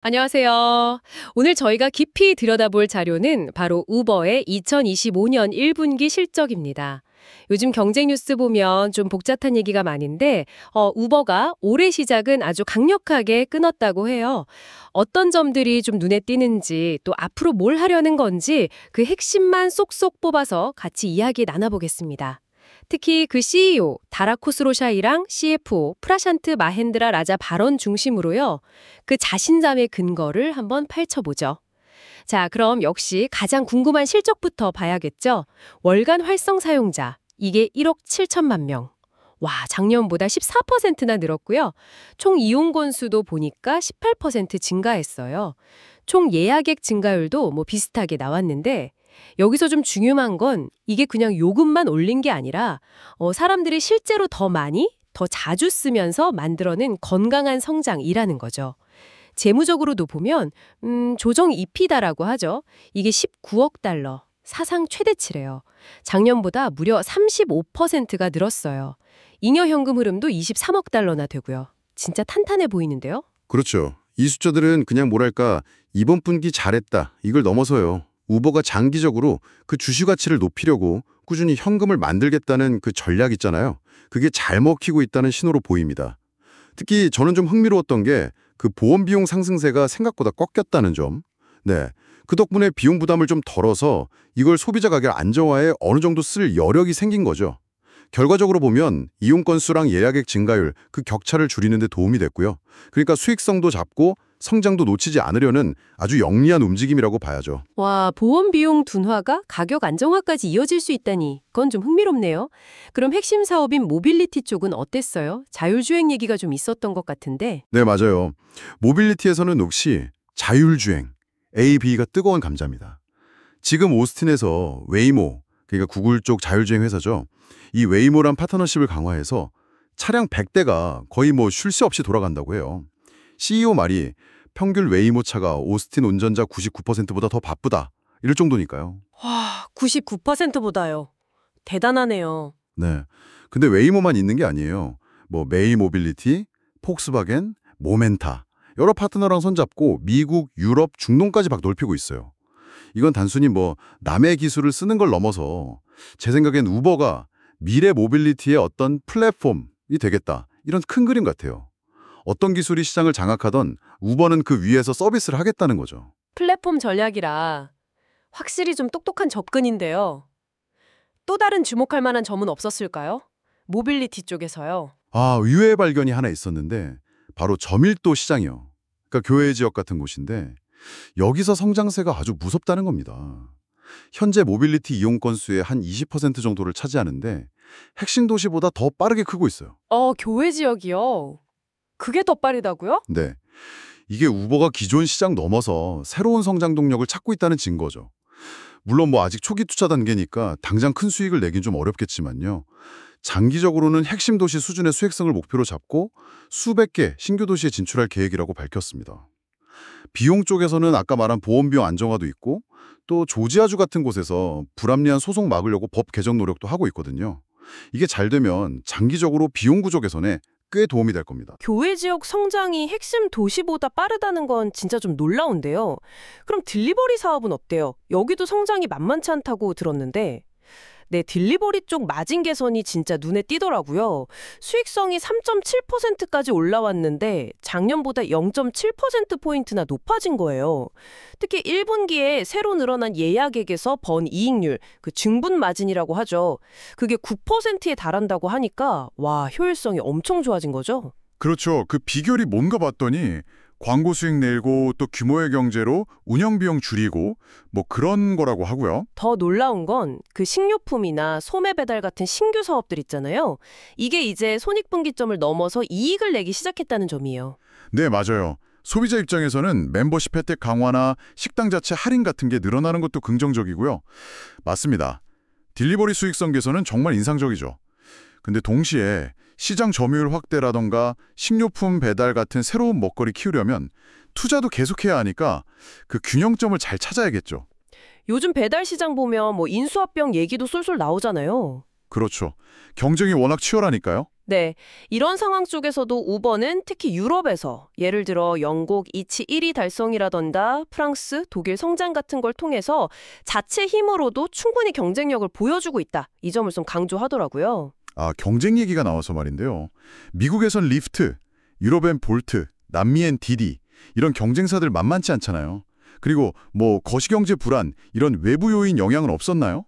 안녕하세요. 오늘 저희가 깊이 들여다볼 자료는 바로 우버의 2025년 1분기 실적입니다. 요즘 경쟁 뉴스 보면 좀 복잡한 얘기가 많은데, 우버가 올해 시작은 아주 강력하게 끊었다고 해요. 어떤 점들이 좀 눈에 띄는지, 또 앞으로 뭘 하려는 건지 그 핵심만 쏙쏙 뽑아서 같이 이야기 나눠보겠습니다. 특히 그 CEO, 다라 코스로샤이랑 CFO, 프라샨트 마헨드라 라자 발언 중심으로요. 그 자신감의 근거를 한번 파헤쳐보죠. 자, 그럼 역시 가장 궁금한 실적부터 봐야겠죠? 월간 활성 사용자, 이게 1억 7천만 명. 와, 작년보다 14%나 늘었고요. 총 이용 건수도 보니까 18% 증가했어요. 총 예약액 증가율도 뭐 비슷하게 나왔는데 여기서 좀 중요한 건 이게 그냥 요금만 올린 게 아니라 사람들이 실제로 더 많이, 더 자주 쓰면서 만들어낸 건강한 성장이라는 거죠. 재무적으로도 보면 조정 EP다라고 하죠. 이게 19억 달러, 사상 최대치래요. 작년보다 무려 35%가 늘었어요. 잉여 현금 흐름도 23억 달러나 되고요. 진짜 탄탄해 보이는데요? 그렇죠. 이 숫자들은 그냥 뭐랄까 이번 분기 잘했다 이걸 넘어서요. 우버가 장기적으로 그 주식 가치를 높이려고 꾸준히 현금을 만들겠다는 그 전략 있잖아요. 그게 잘 먹히고 있다는 신호로 보입니다. 특히 저는 좀 흥미로웠던 게 그 보험 비용 상승세가 생각보다 꺾였다는 점. 네, 그 덕분에 비용 부담을 좀 덜어서 이걸 소비자 가격 안정화에 어느 정도 쓸 여력이 생긴 거죠. 결과적으로 보면 이용 건수랑 예약액 증가율, 그 격차를 줄이는 데 도움이 됐고요. 그러니까 수익성도 잡고 성장도 놓치지 않으려는 아주 영리한 움직임이라고 봐야죠. 와, 보험 비용 둔화가 가격 안정화까지 이어질 수 있다니 그건 좀 흥미롭네요. 그럼 핵심 사업인 모빌리티 쪽은 어땠어요? 자율주행 얘기가 좀 있었던 것 같은데. 네, 맞아요. 모빌리티에서는 역시 자율주행, AV가 뜨거운 감자입니다. 지금 오스틴에서 웨이모, 그러니까 구글 쪽 자율주행 회사죠. 이 웨이모란 파트너십을 강화해서 차량 100대가 거의 뭐 쉴 새 없이 돌아간다고 해요. CEO 말이 평균 웨이모 차가 오스틴 운전자 99%보다 더 바쁘다. 이럴 정도니까요. 와, 99%보다요. 대단하네요. 네. 근데 웨이모만 있는 게 아니에요. 뭐 메이 모빌리티, 폭스바겐, 모멘타 여러 파트너랑 손잡고 미국, 유럽, 중동까지 막 넓히고 있어요. 이건 단순히 뭐 남의 기술을 쓰는 걸 넘어서 제 생각엔 우버가 미래 모빌리티의 어떤 플랫폼이 되겠다. 이런 큰 그림 같아요. 어떤 기술이 시장을 장악하던 우버는 그 위에서 서비스를 하겠다는 거죠. 플랫폼 전략이라 확실히 좀 똑똑한 접근인데요. 또 다른 주목할 만한 점은 없었을까요? 모빌리티 쪽에서요. 의외의 발견이 하나 있었는데 바로 저밀도 시장이요. 그러니까 교외 지역 같은 곳인데 여기서 성장세가 아주 무섭다는 겁니다. 현재 모빌리티 이용 건수의 한 20% 정도를 차지하는데 핵심 도시보다 더 빠르게 크고 있어요. 교외 지역이요. 그게 더 빠르다고요? 네. 이게 우버가 기존 시장 넘어서 새로운 성장 동력을 찾고 있다는 증거죠. 물론 뭐 아직 초기 투자 단계니까 당장 큰 수익을 내긴 좀 어렵겠지만요. 장기적으로는 핵심 도시 수준의 수익성을 목표로 잡고 수백 개 신규 도시에 진출할 계획이라고 밝혔습니다. 비용 쪽에서는 아까 말한 보험 비용 안정화도 있고 또 조지아주 같은 곳에서 불합리한 소송 막으려고 법 개정 노력도 하고 있거든요. 이게 잘 되면 장기적으로 비용 구조 개선에 꽤 도움이 될 겁니다. 교외 지역 성장이 핵심 도시보다 빠르다는 건 진짜 좀 놀라운데요. 그럼 딜리버리 사업은 어때요? 여기도 성장이 만만치 않다고 들었는데. 네, 딜리버리 쪽 마진 개선이 진짜 눈에 띄더라고요. 수익성이 3.7%까지 올라왔는데 작년보다 0.7%포인트나 높아진 거예요. 특히 1분기에 새로 늘어난 예약액에서 번 이익률, 그 증분 마진이라고 하죠. 그게 9%에 달한다고 하니까 와, 효율성이 엄청 좋아진 거죠. 그렇죠. 그 비결이 뭔가 봤더니 광고 수익 내고 또 규모의 경제로 운영 비용 줄이고 뭐 그런 거라고 하고요. 더 놀라운 건 그 식료품이나 소매 배달 같은 신규 사업들 있잖아요. 이게 이제 손익분기점을 넘어서 이익을 내기 시작했다는 점이에요. 네, 맞아요. 소비자 입장에서는 멤버십 혜택 강화나 식당 자체 할인 같은 게 늘어나는 것도 긍정적이고요. 맞습니다. 딜리버리 수익성 개선은 정말 인상적이죠. 근데 동시에 시장 점유율 확대라던가 식료품 배달 같은 새로운 먹거리 키우려면 투자도 계속해야 하니까 그 균형점을 잘 찾아야겠죠. 요즘 배달 시장 보면 뭐 인수합병 얘기도 쏠쏠 나오잖아요. 그렇죠. 경쟁이 워낙 치열하니까요. 네, 이런 상황 속에서도 우버는 특히 유럽에서 예를 들어 영국 이치 1위 달성이라던가 프랑스, 독일 성장 같은 걸 통해서 자체 힘으로도 충분히 경쟁력을 보여주고 있다. 이 점을 좀 강조하더라고요. 아, 경쟁 얘기가 나와서 말인데요. 미국에선 리프트, 유럽엔 볼트, 남미엔 디디 이런 경쟁사들 만만치 않잖아요. 그리고 뭐 거시경제 불안 이런 외부 요인 영향은 없었나요?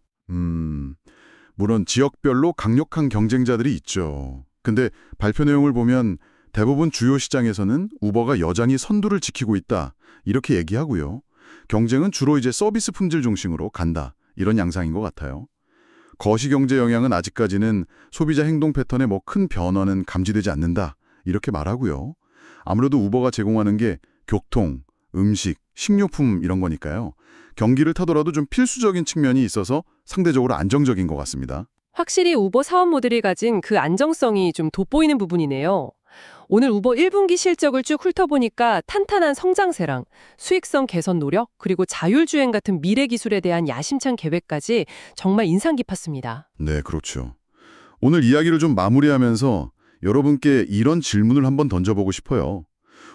물론 지역별로 강력한 경쟁자들이 있죠. 근데 발표 내용을 보면 대부분 주요 시장에서는 우버가 여전히 선두를 지키고 있다 이렇게 얘기하고요. 경쟁은 주로 이제 서비스 품질 중심으로 간다 이런 양상인 것 같아요. 거시경제 영향은 아직까지는 소비자 행동 패턴에 뭐 큰 변화는 감지되지 않는다 이렇게 말하고요. 아무래도 우버가 제공하는 게 교통, 음식, 식료품 이런 거니까요. 경기를 타더라도 좀 필수적인 측면이 있어서 상대적으로 안정적인 것 같습니다. 확실히 우버 사업 모델이 가진 그 안정성이 좀 돋보이는 부분이네요. 오늘 우버 1분기 실적을 쭉 훑어보니까 탄탄한 성장세랑 수익성 개선 노력, 그리고 자율주행 같은 미래 기술에 대한 야심찬 계획까지 정말 인상 깊었습니다. 네, 그렇죠. 오늘 이야기를 좀 마무리하면서 여러분께 이런 질문을 한번 던져보고 싶어요.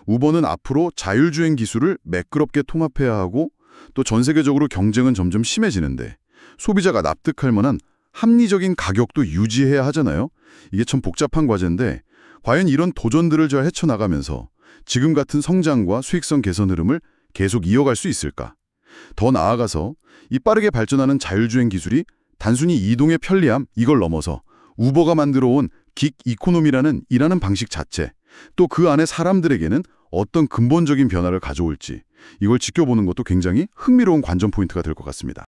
우버는 앞으로 자율주행 기술을 매끄럽게 통합해야 하고 또 전 세계적으로 경쟁은 점점 심해지는데 소비자가 납득할 만한 합리적인 가격도 유지해야 하잖아요. 이게 참 복잡한 과제인데 과연 이런 도전들을 잘 헤쳐나가면서 지금 같은 성장과 수익성 개선 흐름을 계속 이어갈 수 있을까? 더 나아가서 이 빠르게 발전하는 자율주행 기술이 단순히 이동의 편리함 이걸 넘어서 우버가 만들어온 긱 이코노미라는 일하는 방식 자체 또 그 안에 사람들에게는 어떤 근본적인 변화를 가져올지 이걸 지켜보는 것도 굉장히 흥미로운 관전 포인트가 될 것 같습니다.